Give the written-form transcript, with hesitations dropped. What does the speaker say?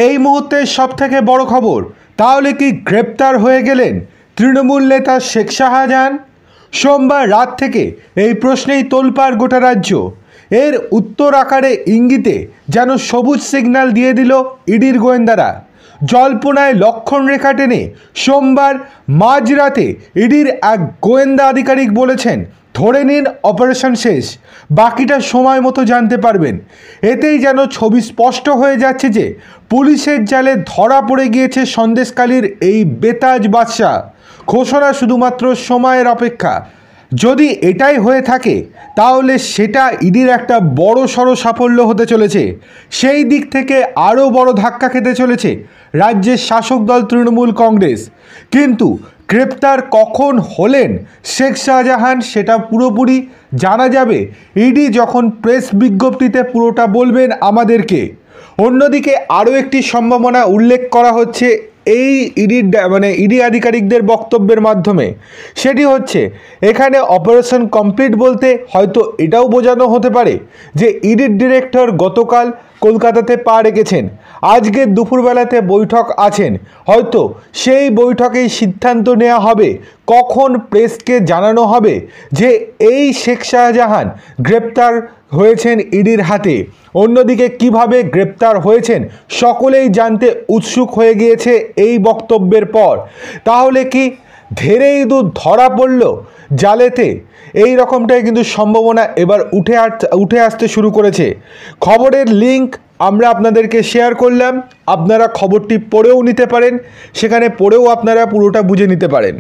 এই মুহূর্তে সবথেকে বড় খবর, তাহলে কি গ্রেপ্তার হয়ে গেলেন তৃণমূল নেতা শেখ শাহজাহান? সোমবার রাত থেকে এই প্রশ্নেই তোলপাড় গোটা রাজ্য। এর উত্তর আকারে ইঙ্গিতে যেন সবুজ সিগন্যাল দিয়ে দিল ইডির গোয়েন্দারা। জল্পনায় লক্ষণ রেখা টেনে সোমবার মাঝরাতে ইডির এক গোয়েন্দা আধিকারিক বলেছেন, ধরে নিন অপারেশন শেষ, বাকিটা সময় মতো জানতে পারবেন। এতেই যেন ছবি স্পষ্ট হয়ে যাচ্ছে যে পুলিশের জালে ধরা পড়ে গিয়েছে সন্দেশখালির এই বেতাজ বাদশা। ঘোষণা শুধুমাত্র সময়ের অপেক্ষা। যদি এটাই হয়ে থাকে তাহলে সেটা ইডির একটা বড় সড়ো সাফল্য হতে চলেছে। সেই দিক থেকে আরও বড় ধাক্কা খেতে চলেছে রাজ্যের শাসক দল তৃণমূল কংগ্রেস। কিন্তু গ্রেপ্তার কখন হলেন শেখ শাহজাহান সেটা পুরোপুরি জানা যাবে ইডি যখন প্রেস বিজ্ঞপ্তিতে পুরোটা বলবেন আমাদেরকে। অন্যদিকে আরও একটি সম্ভাবনা উল্লেখ করা হচ্ছে এই ইডি আধিকারিকদের বক্তব্যের মাধ্যমে। সেটি হচ্ছে, এখানে অপারেশন কমপ্লিট বলতে হয়তো এটাও বোঝানো হতে পারে যে ইডির ডিরেক্টর গতকাল কলকাতাতে পা রেখেছেন, আজকে দুপুরবেলাতে বৈঠক আছেন, হয়তো সেই বৈঠকেই সিদ্ধান্ত নেওয়া হবে কখন প্রেসকে জানানো হবে যে এই শেখ শাহজাহান গ্রেপ্তার হয়েছেন ইডির হাতে। অন্যদিকে কিভাবে গ্রেপ্তার হয়েছেন সকলেই জানতে উৎসুক হয়ে গিয়েছে এই বক্তব্যের পর। তাহলে কি ধেড়ে ইঁদুর ধরা পড়ল জালেতে? এই রকমটাই কিন্তু সম্ভাবনা এবার উঠে আসতে শুরু করেছে। খবরের লিঙ্ক আমরা আপনাদেরকে শেয়ার করলাম, আপনারা খবরটি পড়েও নিতে পারেন, সেখানে পড়েও আপনারা পুরোটা বুঝে নিতে পারেন।